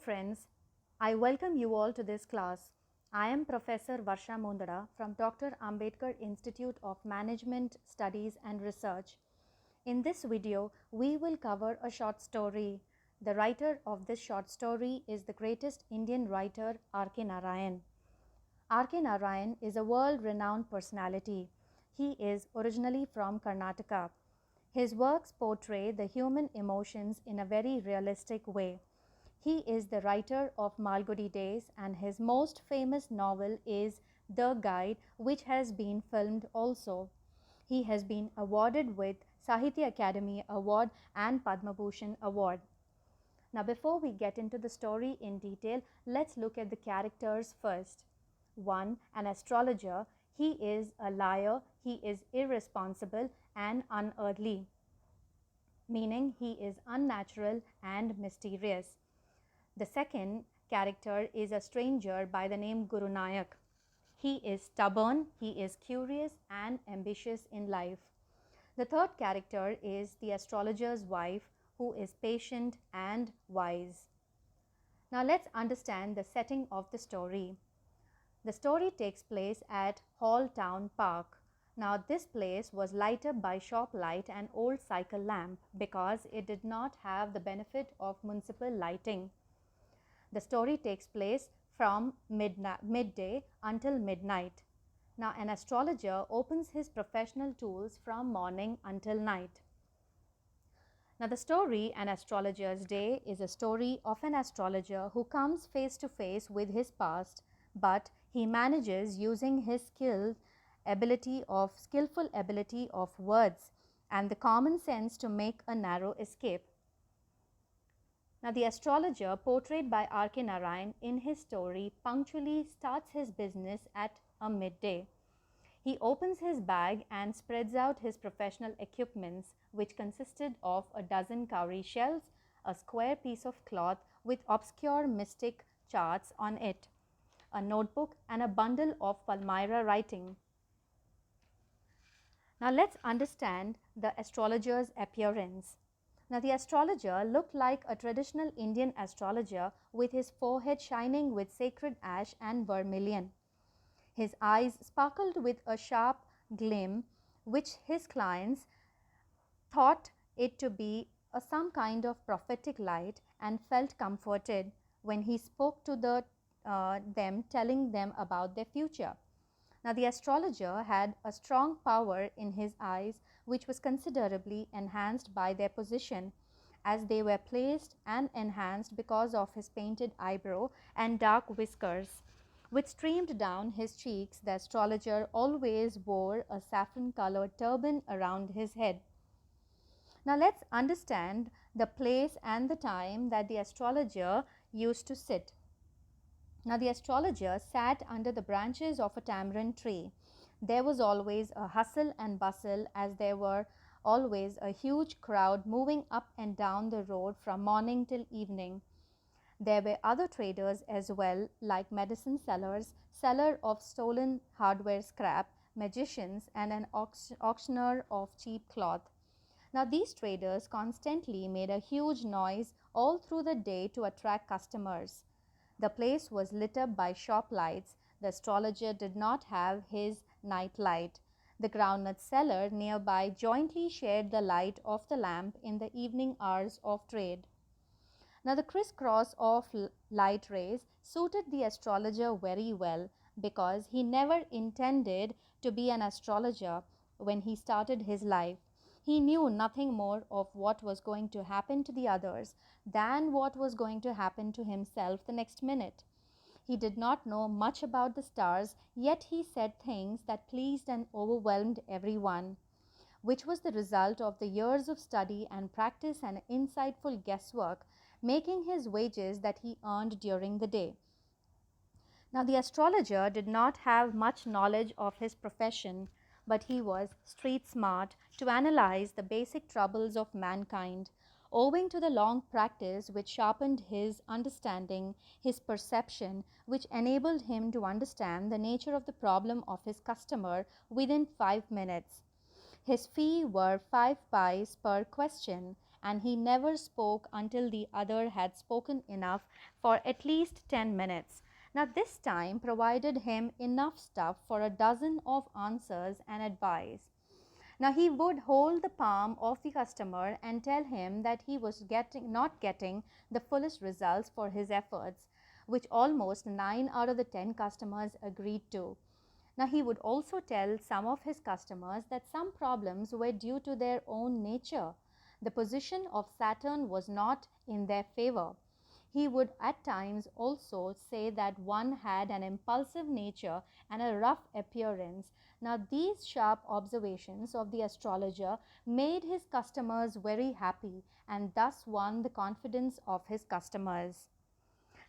Friends, I welcome you all to this class. I am Professor Varsha Mondada from Dr. Ambedkar Institute of Management Studies and Research. In this video, we will cover a short story. The writer of this short story is the greatest Indian writer R.K Narayan. R.K Narayan is a world-renowned personality. He is originally from Karnataka. His works portray the human emotions in a very realistic way. He is the writer of Malgudi Days, and his most famous novel is The Guide, which has been filmed also. He has been awarded with Sahitya Academy Award and Padma Bhushan Award. Now, before we get into the story in detail, let's look at the characters first. 1. An astrologer. He is a liar, he is irresponsible and unearthly, meaning he is unnatural and mysterious. The second character is a stranger by the name Guru Nayak. He is stubborn, he is curious and ambitious in life. The third character is the astrologer's wife, who is patient and wise. Now let's understand the setting of the story. The story takes place at Hall Town Park. Now this place was lighted up by shop light and old cycle lamp because it did not have the benefit of municipal lighting. The story takes place from midday until midnight. Now, an astrologer opens his professional tools from morning until night. Now, the story An Astrologer's Day is a story of an astrologer who comes face to face with his past, but he manages, using his skillful ability of words and the common sense, to make a narrow escape. Now, the astrologer portrayed by R.K Narayan in his story punctually starts his business at a midday. He opens his bag and spreads out his professional equipments, which consisted of a dozen cowrie shells, a square piece of cloth with obscure mystic charts on it, a notebook and a bundle of Palmyra writing. Now, let's understand the astrologer's appearance. Now, the astrologer looked like a traditional Indian astrologer, with his forehead shining with sacred ash and vermilion. His eyes sparkled with a sharp gleam, which his clients thought it to be some kind of prophetic light, and felt comforted when he spoke to them, telling them about their future. Now, the astrologer had a strong power in his eyes, which was considerably enhanced by their position, as they were placed and enhanced because of his painted eyebrow and dark whiskers, which streamed down his cheeks. The astrologer always wore a saffron-colored turban around his head. Now, let's understand the place and the time that the astrologer used to sit. Now, the astrologer sat under the branches of a tamarind tree. There was always a hustle and bustle, as there were always a huge crowd moving up and down the road from morning till evening. There were other traders as well, like medicine sellers, seller of stolen hardware scrap, magicians, and an auctioneer of cheap cloth. Now, these traders constantly made a huge noise all through the day to attract customers. The place was lit up by shop lights. The astrologer did not have his night light. The groundnut seller nearby jointly shared the light of the lamp in the evening hours of trade. Now, the crisscross of light rays suited the astrologer very well, because he never intended to be an astrologer when he started his life. He knew nothing more of what was going to happen to the others than what was going to happen to himself the next minute. He did not know much about the stars, yet he said things that pleased and overwhelmed everyone, which was the result of the years of study and practice and insightful guesswork, making his wages that he earned during the day. Now, the astrologer did not have much knowledge of his profession, but he was street smart to analyze the basic troubles of mankind. Owing to the long practice which sharpened his understanding, his perception, which enabled him to understand the nature of the problem of his customer within 5 minutes. His fee were 5 pice per question, and he never spoke until the other had spoken enough for at least 10 minutes. Now, this time provided him enough stuff for a dozen of answers and advice. Now, he would hold the palm of the customer and tell him that he was not getting the fullest results for his efforts, which almost 9 out of the 10 customers agreed to. Now, he would also tell some of his customers that some problems were due to their own nature. The position of Saturn was not in their favor. He would at times also say that one had an impulsive nature and a rough appearance. Now, these sharp observations of the astrologer made his customers very happy and thus won the confidence of his customers.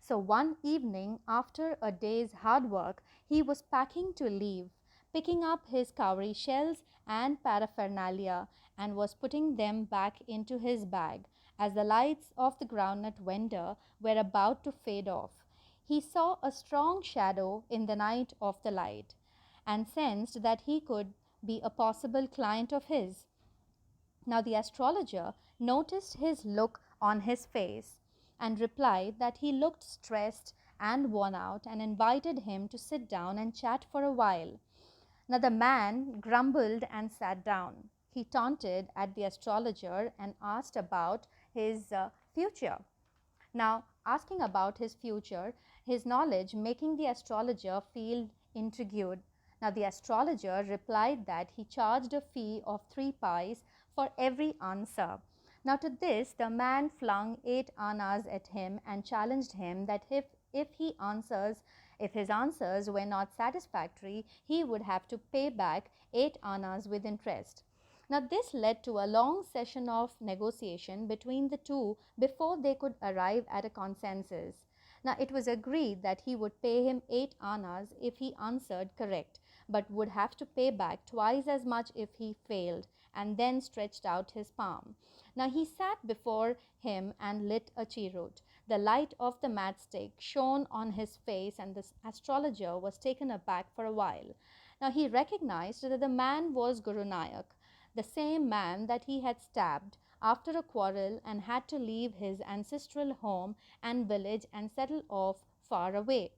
So one evening, after a day's hard work, he was packing to leave, picking up his cowrie shells and paraphernalia, and was putting them back into his bag as the lights of the groundnut vendor were about to fade off. He saw a strong shadow in the night of the light and sensed that he could be a possible client of his. Now, the astrologer noticed his look on his face and replied that he looked stressed and worn out and invited him to sit down and chat for a while. Now, the man grumbled and sat down. He taunted at the astrologer and asked about his future. Now, asking about his future, his knowledge making the astrologer feel intrigued. Now, the astrologer replied that he charged a fee of 3 pies for every answer. Now, to this, the man flung 8 annas at him and challenged him that if his answers were not satisfactory, he would have to pay back 8 annas with interest. Now, this led to a long session of negotiation between the two before they could arrive at a consensus. Now, it was agreed that he would pay him 8 annas if he answered correct, but would have to pay back twice as much if he failed, and then stretched out his palm. Now, he sat before him and lit a cheroot. The light of the matchstick shone on his face, and the astrologer was taken aback for a while. Now, he recognized that the man was Guru Nanak, the same man that he had stabbed after a quarrel and had to leave his ancestral home and village and settle off far away.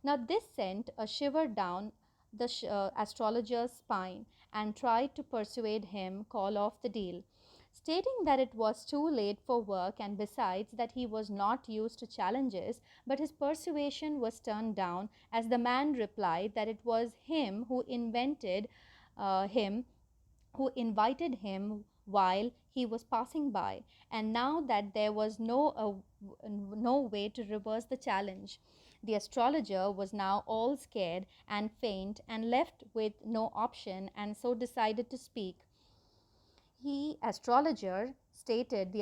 Now, this sent a shiver down the astrologer's spine and tried to persuade him call off the deal, stating that it was too late for work and besides that he was not used to challenges, but his persuasion was turned down as the man replied that it was him who invited him while he was passing by, and now that there was no way to reverse the challenge. The astrologer was now all scared and faint and left with no option, and so decided to speak. The astrologer stated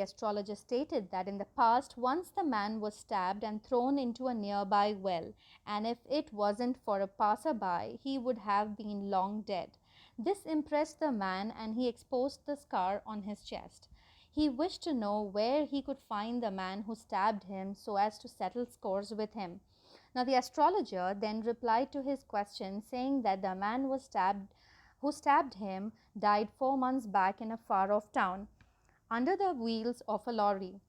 that in the past, once the man was stabbed and thrown into a nearby well, and if it wasn't for a passerby, he would have been long dead. This impressed the man, and he exposed the scar on his chest. He wished to know where he could find the man who stabbed him so as to settle scores with him. Now, the astrologer then replied to his question, saying that the man who stabbed him died 4 months back in a far off town under the wheels of a lorry.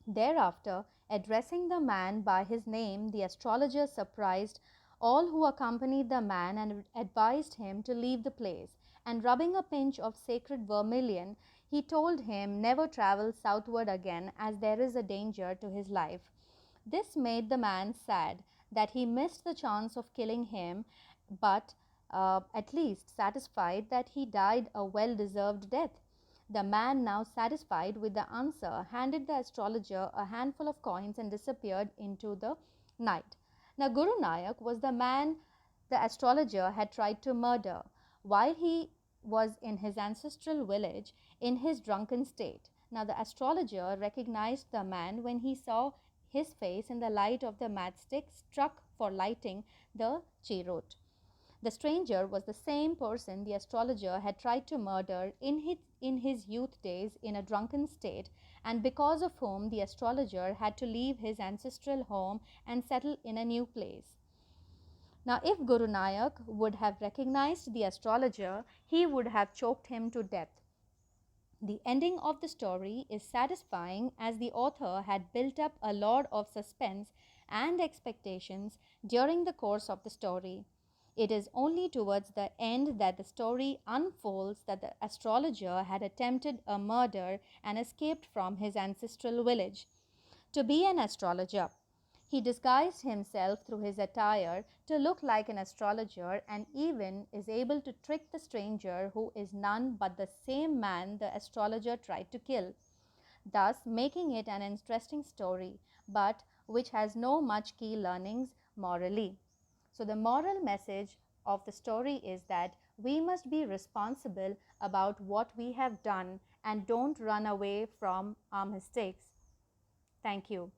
Thereafter, addressing the man by his name, the astrologer surprised all who accompanied the man and advised him to leave the place. And rubbing a pinch of sacred vermilion, he told him never travel southward again, as there is a danger to his life. This made the man sad that he missed the chance of killing him, but at least satisfied that he died a well deserved death. The man, now satisfied with the answer, handed the astrologer a handful of coins and disappeared into the night. Now, Guru Nanak was the man the astrologer had tried to murder while he was in his ancestral village in his drunken state. Now, the astrologer recognized the man when he saw his face in the light of the matchstick struck for lighting the cheroot. The stranger was the same person the astrologer had tried to murder in his youth days in a drunken state, and because of whom the astrologer had to leave his ancestral home and settle in a new place. Now, if Guru Nanak would have recognized the astrologer, he would have choked him to death. The ending of the story is satisfying as the author had built up a lot of suspense and expectations during the course of the story. It is only towards the end that the story unfolds that the astrologer had attempted a murder and escaped from his ancestral village. To be an astrologer, he disguised himself through his attire to look like an astrologer and even is able to trick the stranger who is none but the same man the astrologer tried to kill, thus making it an interesting story, but which has no much key learnings morally. So, the moral message of the story is that we must be responsible about what we have done and don't run away from our mistakes. Thank you.